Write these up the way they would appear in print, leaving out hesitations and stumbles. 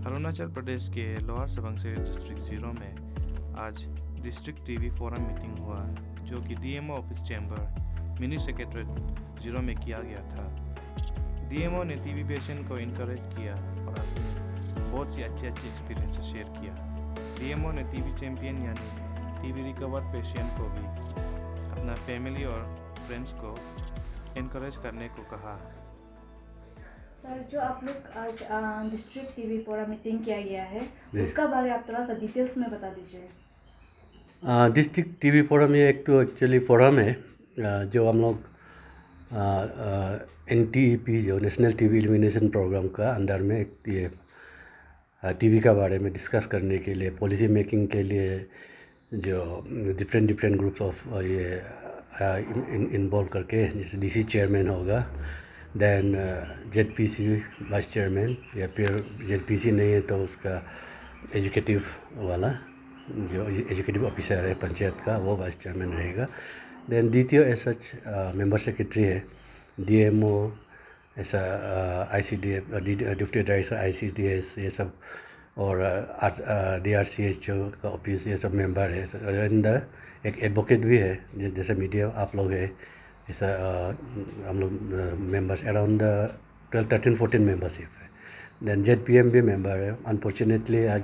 अरुणाचल प्रदेश के lower Subansiri district 0 में आज डिस्ट्रिक्ट टीवी फोरम मीटिंग हुआ, जो कि DMO office chamber mini secretariat 0 में किया गया था। डीएमओ ने टीवी पेशेंट को इनकरेज किया और अपनी बहुत सी अच्छी एक्सपीरियंस शेयर किया। डीएमओ ने टीवी चैंपियन यानी टीवी रिकवर पेशेंट को भी अपना फैमिली और फ्रेंड्स को इनकरेज करने को कहा। सर, जो आप लोग आज डिस्ट्रिक्ट टीवी फोरम मीटिंग किया गया है, उसका बारे आप थोड़ा सा डिटेल्स में बता दीजिए। डिस्ट्रिक्ट टीवी फोरम ये एक तो एक्चुअली फोरम है जो हम लोग NTEP जो नेशनल टीवी इल्यूमिनेशन प्रोग्राम का अंडर में एक ये टीवी का बारे में डिस्कस करने के लिए, पॉलिसी मेकिंग के लिए जो डिफरेंट ग्रुप्स ऑफ ये इन्वॉल्व करके, जैसे DC चेयरमैन होगा, देन ZPC वाइस चेयरमैन, या फिर ZPC नहीं है तो उसका एजुकेटिव वाला जो एजुकेटिव ऑफिसर है पंचायत का, वो वाइस चेयरमैन रहेगा। Then DTO as such member secretary है, DMO ऐसा ICDF डिप्टी डायरेक्टर ICDS ये सब, और DRCH का ऑफिस ये सब मेंबर है। एंड एक एडवोकेट भी है, जैसे मीडिया आप लोग है, ऐसा हम लोग मेंबर्स अराउंड 12-13-14 मेंबरशिप है। देन ZPM भी मेंबर है। अनफॉर्चुनेटली आज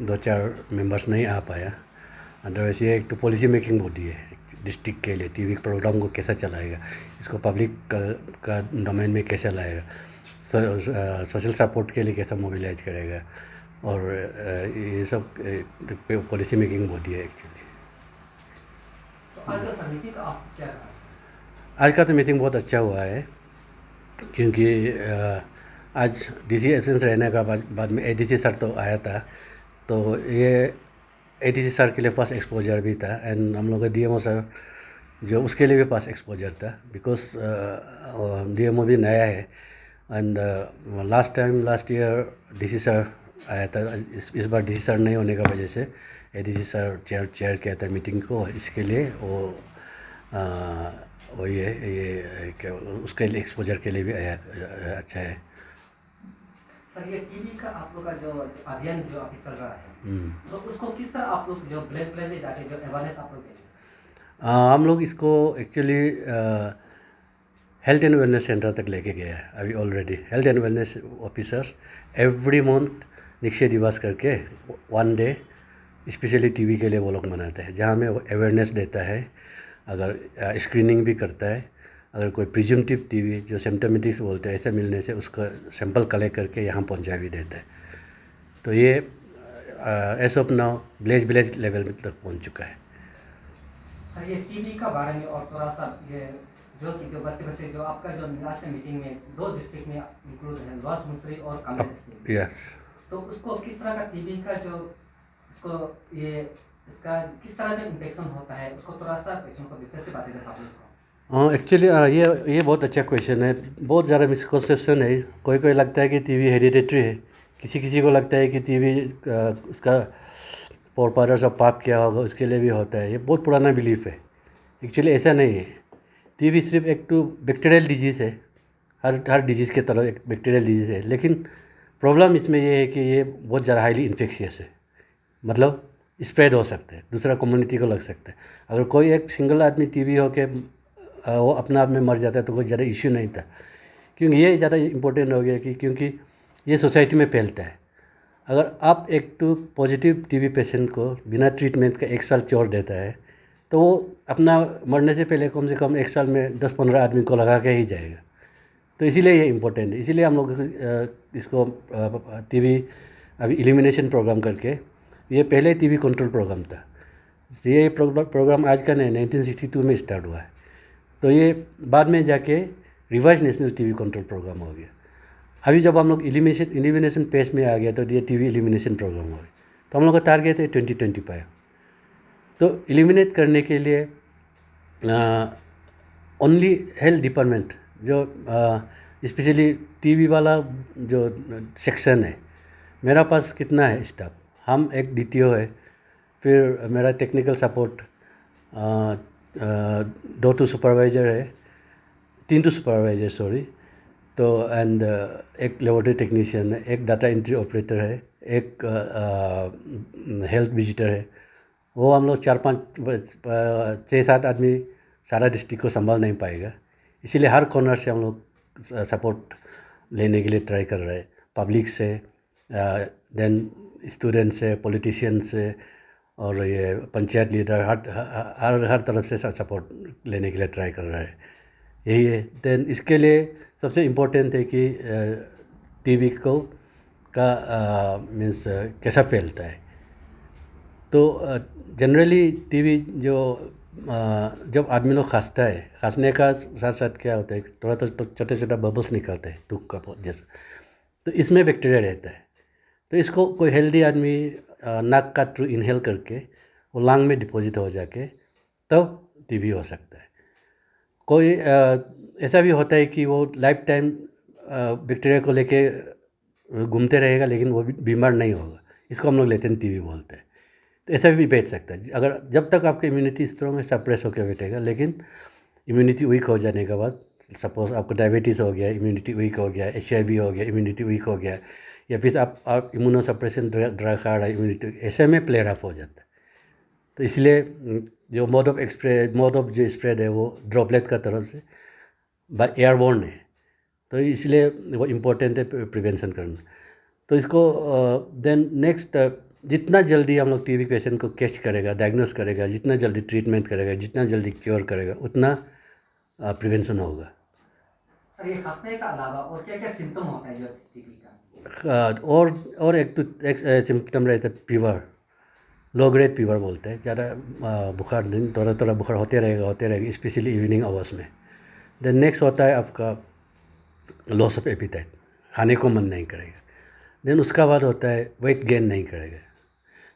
2-4 मेंबर्स नहीं आ पाया। अदरवाइज ये एक तो पॉलिसी मेकिंग बॉडी है डिस्ट्रिक्ट के लिए, टीवी प्रोग्राम को कैसा चलाएगा, इसको पब्लिक का डोमेन में कैसे लाएगा, सोशल सपोर्ट के लिए कैसा मोबिलाइज करेगा, और ये सब पॉलिसी मेकिंग बॉडी है एक्चुअली। तो आज का समिति का आप क्या रहा? आज का तो मीटिंग बहुत अच्छा हुआ है, क्योंकि आज DC एब्सेंस रहने का बाद में ADC सर तो आया था, तो ये ADC सर के लिए फर्स्ट एक्सपोजर भी था, एंड हम लोग का DMO सर जो उसके लिए भी फर्स्ट एक्सपोजर था, बिकॉज DMO भी नया है। And last year DC sir आया था, इस बार DC सर नहीं होने का वजह से ADC सर चेयर किया था मीटिंग को, इसके लिए वो ये क्या उसके लिए एक्सपोजर के लिए भी अच्छा है। सर, ये टीवी का आप लोग का जो अभियान जो अभी चल रहा है, तो उसको किस तरह आप लोग जो ब्लड में जाके जो अवेयरनेस आप लोग देंगे? हम लोग इसको actually health and wellness centre तक लेके गए हैं अभी already. Health and wellness officers every month Nikshay दिवस करके 1 डे स्पेशली टीवी के लिए वो लोग मनाते हैं, जहाँ में अवेयरनेस देता है, अगर स्क्रीनिंग भी करता है, अगर कोई प्रिज्यूमटिव टीवी जो सिम्टोमेटिक्स बोलते हैं ऐसे मिलने से उसका सैंपल कलेक्ट करके यहाँ पहुँचा भी देता है। तो ये as of now village level तक पहुँच चुका है। सर, ये टीवी का बारे में और थोड़ा सा ये जो बस्ती जो आपका जो लास्ट मीटिंग में 2 डिस्ट्रिक्ट में इंक्लूड है, लोअर सुबनसिरी और कामेंग डिस्ट्रिक्ट, यस, तो उसको किस तरह का टीवी का जो उसको ये इसका किस तरह जो इन्फेक्शन होता है, उसको थोड़ा सा पेशेंट को डिटेल से बातें दें आप लोग को। हाँ, एक्चुअली ये बहुत अच्छा क्वेश्चन है। बहुत ज़्यादा मिसकंसेप्शन है। कोई लगता है कि टीवी हेरिडेटरी है, किसी को लगता है कि टीवी उसका फोरफादर्स ऑफ पाप क्या होगा उसके लिए भी होता है। ये बहुत पुराना बिलीफ है। एक्चुअली ऐसा नहीं है। टीवी सिर्फ एक तो बैक्टीरियल डिजीज़ है, हर डिजीज़ के तरह एक बैक्टीरियल डिजीज़ है, लेकिन प्रॉब्लम इसमें ये है कि ये बहुत ज़्यादा हाईली इन्फेक्शियस है, मतलब स्प्रेड हो सकता है, दूसरा कम्युनिटी को लग सकता है। अगर कोई एक सिंगल आदमी टीवी हो के वो अपने आप में मर जाता है तो कोई ज़्यादा इश्यू नहीं था, क्योंकि ये ज़्यादा इम्पोर्टेंट हो गया कि क्योंकि ये सोसाइटी में फैलता है। अगर आप एक तो पॉजिटिव टीवी पेशेंट को बिना ट्रीटमेंट का 1 साल छोड़ देता है, तो वो अपना मरने से पहले कम से कम 1 साल में 10-15 आदमी को लगा के ही जाएगा। तो इसीलिए ये इम्पोर्टेंट है। इसीलिए हम लोग इसको टीवी अभी एलिमिनेशन प्रोग्राम करके, ये पहले टीवी कंट्रोल प्रोग्राम था। ये प्रोग्राम आज का नहीं, 1962 में स्टार्ट हुआ है। तो ये बाद में जाके revise national TB control programme हो गया। अभी जब हम लोग एलिमिनेशन पेज में आ गया तो ये टीवी एलिमिनेशन प्रोग्राम हो गया। तो हम लोग का टारगेट है 2025। तो एलिमिनेट करने के लिए ओनली हेल्थ डिपार्टमेंट जो स्पेशली टीवी वाला जो सेक्शन है, मेरा पास कितना है स्टाफ, हम एक DTO है, फिर मेरा टेक्निकल सपोर्ट 2 सुपरवाइज़र है, 3 सुपरवाइज़र सॉरी, तो एंड एक लेबोरेटरी टेक्नीशियन है, एक डाटा एंट्री ऑपरेटर है, एक हेल्थ विजिटर है। वो हम लोग 4-5-6-7 आदमी सारा डिस्ट्रिक्ट को संभाल नहीं पाएगा। इसीलिए हर कॉर्नर से हम लोग सपोर्ट लेने के लिए ट्राई कर रहे हैं, पब्लिक से, देन स्टूडेंट से, पॉलिटिशियन से, और ये पंचायत लीडर, हर तरफ से सपोर्ट लेने के लिए ट्राई कर रहा है। यही है। देन इसके लिए सबसे इम्पोर्टेंट है कि टीबी को का मीन्स कैसा फैलता है। तो जनरली टीबी जो जब आदमी लोग खांसता है, खांसने का साथ साथ क्या होता है, थोड़ा तो छोटे छोटा बबल्स निकलते हैं थूक का जैसा, तो इसमें बैक्टीरिया रहता है। तो इसको कोई हेल्दी आदमी नाक का थ्रू इनहेल करके वो लंग में डिपॉजिट हो जाके तब टीबी हो सकता है। कोई ऐसा भी होता है कि वो लाइफ टाइम बैक्टीरिया को लेके घूमते रहेगा लेकिन वो बीमार नहीं होगा, इसको हम लोग लेटेंट टीबी बोलते हैं। तो ऐसा भी बैठ सकता है अगर जब तक आपकी इम्यूनिटी स्ट्रॉन्ग है, सप्रेस होकर बैठेगा। लेकिन इम्यूनिटी वीक हो जाने के बाद, सपोज आपको डायबिटीज़ हो गया, इम्यूनिटी वीक हो गया, HIV हो गया, इम्यूनिटी वीक हो गया, या फिर आप इम्यूनोसप्रेशन ड्रग खा रहा है, इम्यूनिटी ऐसे में प्लेयर अप हो जाता है। तो इसलिए जो मोड ऑफ जो स्प्रेड है वो ड्रॉपलेट का तरफ से बाय एयरबोर्न है। तो इसलिए वो इम्पोर्टेंट है प्रिवेंशन करना। तो इसको देन नेक्स्ट, जितना जल्दी हम लोग टीबी पेशेंट को कैच करेगा, डायग्नोस करेगा, जितना जल्दी ट्रीटमेंट करेगा, जितना जल्दी क्योर करेगा, उतना प्रिवेंशन होगा। सर ये खांसने का अलावा और क्या क्या सिम्टम होता है जो टीबी का? और एक सिम्टम रहता है फीवर, लो ग्रेड फीवर बोलते हैं। ज़्यादा बुखार नहीं, थोड़ा थोड़ा बुखार होते रहेगा स्पेशली इवनिंग आवर्स में। देन नेक्स्ट होता है आपका लॉस ऑफ एपिटाइट, खाने को मन नहीं करेगा। देन उसका बाद होता है वेट गेन नहीं करेगा।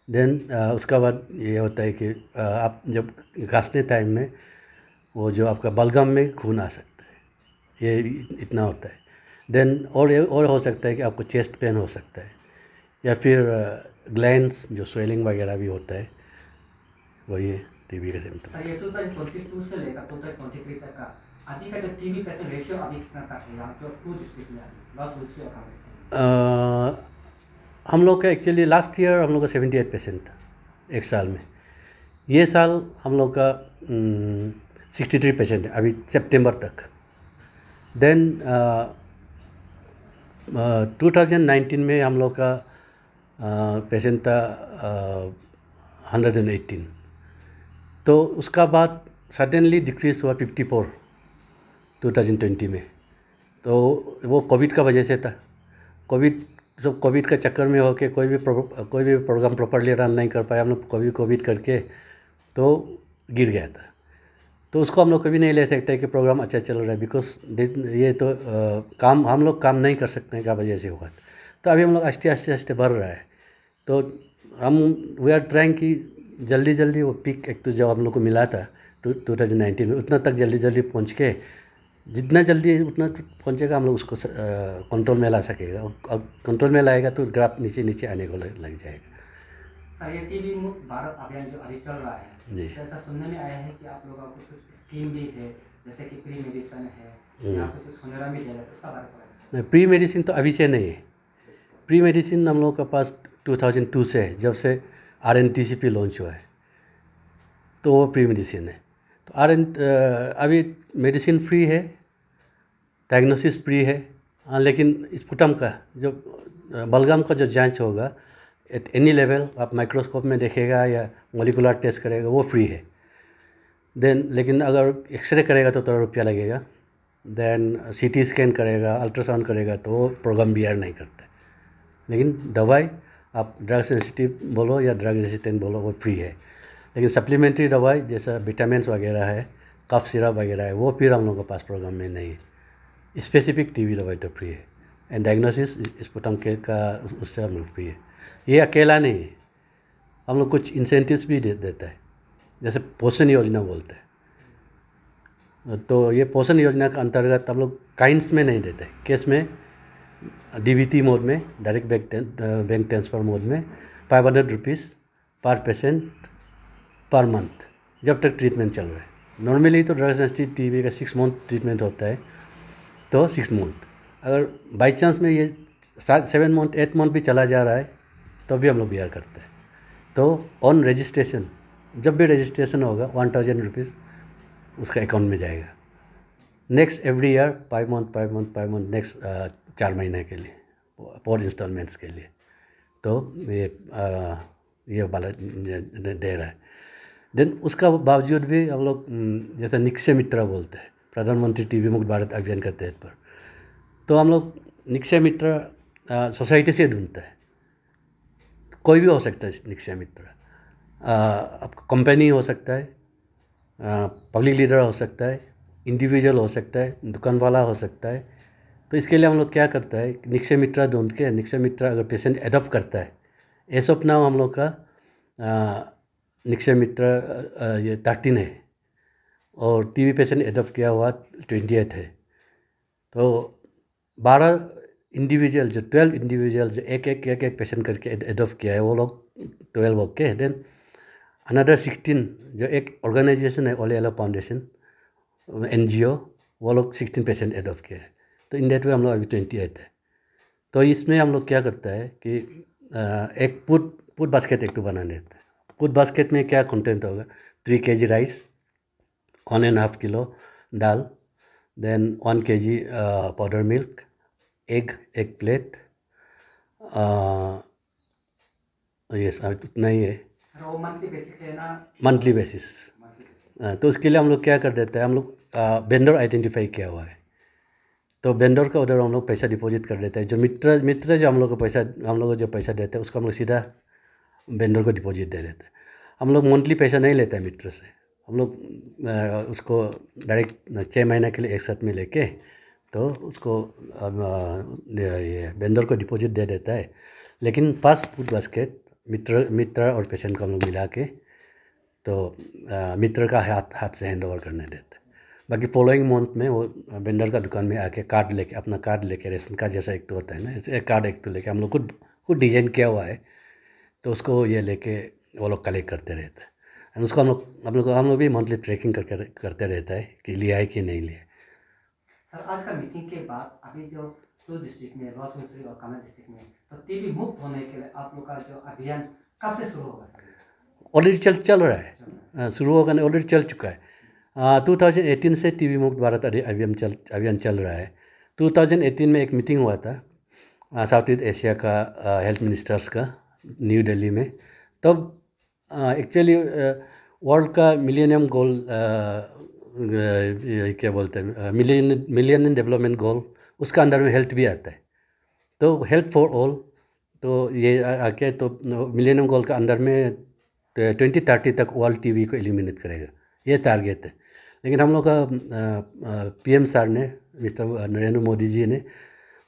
देन उसका बाद ये होता है कि आप जब खांसने टाइम में वो जो आपका बलगम में खून आ सकता है, ये इतना होता है। देन और हो सकता है कि आपको चेस्ट पेन हो सकता है, या फिर ग्लैंड्स जो स्वेलिंग वगैरह भी होता है, वही है टीबी का सिम्टम। सर ये 2022 से लेकर 2023 तक का अभी का जो टीबी पेशेंट रेशियो अभी कितना तक है यहाँ जो 2 डिस्ट्रिक्ट में लॉस रेशियो का? हम लोग का एक्चुअली लास्ट ईयर हम लोग का 78% था एक साल में। ये साल हम लोग का 63% है अभी सितंबर तक। देन 2019 में हम लोग का पेशेंट था 118। तो उसका बाद सडनली डिक्रीज हुआ 54 2020 में। तो वो कोविड का वजह से था। कोविड का चक्कर में होके कोई भी प्रोग्राम प्रॉपरली रन नहीं कर पाया हम लोग, कोविड करके तो गिर गया था। तो उसको हम लोग कभी नहीं ले सकते कि प्रोग्राम अच्छा चल रहा है, बिकॉज ये तो हम लोग काम नहीं कर सकते क्या वजह से हुआ। तो अभी हम लोग आस्ते बढ़ रहा है। तो हम वी आर ट्राइंग कि जल्दी वो पीक एक तो जो हम लोग को मिला था 2019 में, उतना तक जल्दी पहुंच के, जितना जल्दी उतना पहुंचेगा हम लोग उसको कंट्रोल में ला सकेगा। और कंट्रोल में लाएगा तो ग्राफ नीचे आने को लग जाएगा। सर ये टीबी मुक्त भारत अभियान जो अभी चल रहा है, जी, तो ऐसा सुनने में आया है कि आप लोगों को कुछ स्कीम भी है, जैसे कि प्री मेडिसिन है या कुछ सुनेरा भी है, उसका बारे में? नहीं, प्री मेडिसिन तो अभी से नहीं है। प्री मेडिसिन हम लोग के पास 2002 से है, जब से RNTCP लॉन्च हुआ है, तो वो प्री मेडिसिन है। तो अभी मेडिसिन फ्री है, डायग्नोसिस फ्री है। हाँ, लेकिन स्पुटम का जो बलगम का जो जांच होगा एट एनी लेवल, आप माइक्रोस्कोप में देखेगा या मोलिकुलर टेस्ट करेगा, वो फ्री है। देन लेकिन अगर एक्सरे करेगा तो थोड़ा रुपया लगेगा। देन CT स्कैन करेगा, अल्ट्रासाउंड करेगा, तो वो प्रोग्राम बियर नहीं करता। लेकिन दवाई आप ड्रग सेंसिटिव बोलो या ड्रग रेजिस्टेंट बोलो, वो फ्री है। लेकिन सप्लीमेंट्री दवाई जैसा विटामिन्स वगैरह है, कफ सिरप वगैरह है, वो फिर हम लोग के पास प्रोग्राम में नहीं है। स्पेसिफिक टीबी दवाई तो फ्री है। एंड डायग्नोसिस स्पुटम के का उससे हम लोग फ्री है। ये अकेला नहीं है, हम लोग कुछ इंसेंटिव्स भी देता है, जैसे पोषण योजना बोलते हैं। तो ये पोषण योजना के अंतर्गत हम लोग काइंड्स में नहीं देते, केस में DBT मोड में, डायरेक्ट बैंक ट्रांसफ़र मोड में 500 रुपीज़ पर पेशेंट पर मंथ, जब तक ट्रीटमेंट चल रहा है। नॉर्मली तो ड्रग सेंसिटिव टीबी का 6 मंथ ट्रीटमेंट होता है, तो 6 मंथ अगर बाई चांस में ये 7 मंथ 8 मंथ भी चला जा रहा है तो भी हम लोग बियर करते हैं। तो ऑन रजिस्ट्रेशन जब भी रजिस्ट्रेशन होगा 1000 रुपीज़ उसका अकाउंट में जाएगा। Next every year 5 month next 4 महीने के लिए 4 इंस्टॉलमेंट्स के लिए। तो ये वाला दे रहा है। देन उसका बावजूद भी हम लोग जैसे निक्षय मित्र बोलते हैं, प्रधानमंत्री टीबी मुक्त भारत अभियान के तहत पर, तो हम लोग निक्षय मित्र सोसाइटी से ढूंढते हैं। कोई भी हो सकता है निक्षय मित्र, आपका कंपनी हो सकता है, पब्लिक लीडर हो सकता है, इंडिविजुअल हो सकता है, दुकान वाला हो सकता है। तो इसके लिए हम लोग क्या करता है, निक्षय मित्र ढूंढ के, निक्षय मित्र अगर पेशेंट एडॉप्ट करता है, एज ऑफ नाउ हम लोग का निक्षय मित्र ये 13 है और टीबी पेशेंट एडॉप्ट किया हुआ 28 है। तो 12 इंडिविजुअल जो 12 इंडिविजुअल जो एक पेशेंट करके एडॉप्ट किया है वो लोग 12 हो के, देन अनदर 16 जो एक ऑर्गेनाइजेशन है ओले फाउंडेशन NGO, वो लोग 16 पेशेंट एडॉप्ट किया है। तो इन डेट में हम लोग अभी 28 है। तो इसमें हम लोग क्या करता है कि एक फूड बास्केट एक तो बना देता है। फूड बास्केट में क्या कंटेंट होगा, 3 kg राइस, 1.5 किलो दाल, देन 1 kg पाउडर मिल्क, एक प्लेट, ये सब इतना ही है। सर वो मंथली बेसिस है ना? Monthly basis. तो उसके लिए हम लोग क्या कर देते हैं, हम लोग वेंडर आइडेंटिफाई किया हुआ है। तो वेंडर का ऑर्डर हम लोग पैसा डिपॉजिट कर देते हैं। जो मित्र जो हम लोग को जो पैसा देते हैं उसको हम लोग सीधा वेंडर को डिपॉजिट दे देते हैं। हम लोग मंथली पैसा नहीं लेते हैं मित्र से, हम लोग उसको डायरेक्ट 6 महीने के लिए एक साथ में लेके तो उसको ये वेंडर को डिपॉजिट दे देता है। लेकिन फर्स्ट फूड बास्केट मित्र और पेशेंट को हम लोग मिला के तो मित्र का हाथ से हैंड ओवर करने देते हैं। बाकी फॉलोइंग मंथ में वो वेंडर का दुकान में आके अपना कार्ड लेके रेशन कार्ड जैसा एक तो होता है ना, ऐसे एक कार्ड एक तो लेके हम लोग खुद डिजाइन किया हुआ है, तो उसको ये लेके वो लोग कलेक्ट करते रहते हैं। और उसको हम लोग भी मंथली ट्रैकिंग करते रहता है कि लिया है कि नहीं लिया। सर आज का मीटिंग के बाद अभी जो 2 डिस्ट्रिक्ट में लोअर सुबनसिरी और कामेंग डिस्ट्रिक्ट में तो टीबी मुक्त होने के लिए आप लोग का जो अभियान कब से शुरू होगा? ऑलरेडी चल रहा है, शुरू होगा नहीं, ऑलरेडी चल चुका है। 2018 से टीबी मुक्त भारत अभियान चल रहा है। 2018 में एक मीटिंग हुआ था साउथ ईस्ट एशिया का हेल्थ मिनिस्टर्स का न्यू दिल्ली में। तब एक्चुअली वर्ल्ड का मिलेनियम गोल क्या बोलते हैं, मिलेनियम डेवलपमेंट गोल, उसका अंडर में हेल्थ भी आता है। तो हेल्थ फॉर ऑल, तो ये आके तो मिलेनियम गोल का अंडर में 2030 तक वर्ल्ड टीबी को एलिमिनेट करेगा, ये टारगेट है। लेकिन हम लोग का PM सर ने, मिस्टर नरेंद्र मोदी जी ने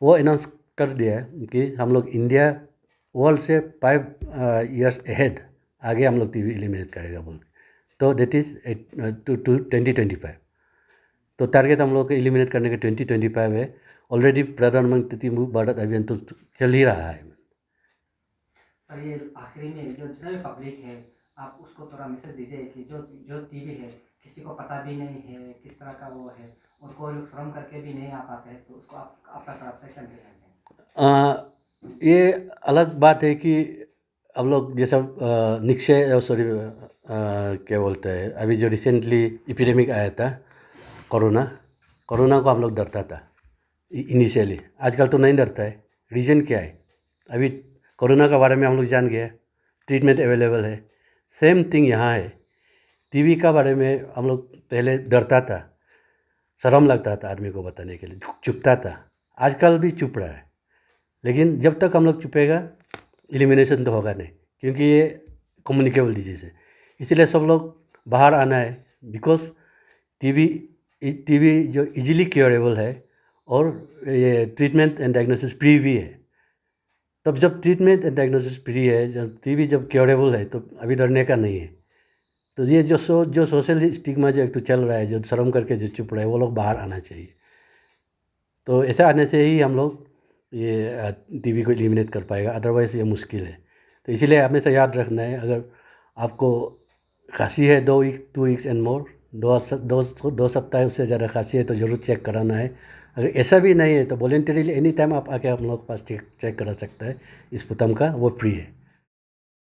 वो अनाउंस कर दिया है कि हम लोग इंडिया वर्ल्ड से 5 years ahead आगे हम लोग टीबी एलिमिनेट करेगा बोल। तो दैट इज़ 2025। तो टारगेट हम लोग को एलिमिनेट करने के 2025 है। ऑलरेडी प्रधानमंत्री मुक्त भारत अभियान तो चल ही रहा है। सर ये आखिरी में जो जनरल पब्लिक है आप उसको थोड़ा मैसेज दीजिए कि जो टीबी है किसी को पता भी नहीं है किस तरह का वो है और कोई लोग श्रम करके भी नहीं आ पाते हैं, तो उसको आपका तरफ से क्या कहना चाहिए? ये अलग बात है कि अब लोग जैसा निक्षय क्या बोलते हैं, अभी जो रिसेंटली एपिडेमिक आया था कोरोना को हम लोग डरता था इनिशियली, आजकल तो नहीं डरता है। रीज़न क्या है, अभी कोरोना के बारे में हम लोग जान गए, ट्रीटमेंट अवेलेबल है। सेम थिंग यहाँ है। टीबी का बारे में हम लोग पहले डरता था, शर्म लगता था आदमी को बताने के लिए, चुपता था। आजकल भी चुप रहा है, लेकिन जब तक हम लोग चुपेगा एलिमिनेशन तो होगा नहीं, क्योंकि ये कम्युनिकेबल डिजीज़ है। इसलिए सब लोग बाहर आना है, बिकॉज टीबी जो इजीली क्योरेबल है और ये ट्रीटमेंट एंड डायग्नोसिस फ्री भी है। तब जब ट्रीटमेंट एंड डायग्नोसिस फ्री है, जब टीबी जब क्योरेबल है, तो अभी डरने का नहीं है। तो ये जो सोशल स्टिग्मा जो एक तो चल रहा है, जो शर्म करके जो चुप रहे हैं, वो लोग बाहर आना चाहिए। तो ऐसा आने से ही हम लोग ये टीबी को एलिमिनेट कर पाएगा, अदरवाइज़ ये मुश्किल है। तो इसीलिए हमेशा याद रखना है, अगर आपको खांसी है 2 weeks एंड मोर, 2 सप्ताह उससे ज़्यादा खांसी है तो ज़रूर चेक कराना है। अगर ऐसा भी नहीं है तो वॉलेंटरीली एनी टाइम आप आके हम लोग के पास चेक करा सकता है। स्पुटम का वो फ्री है।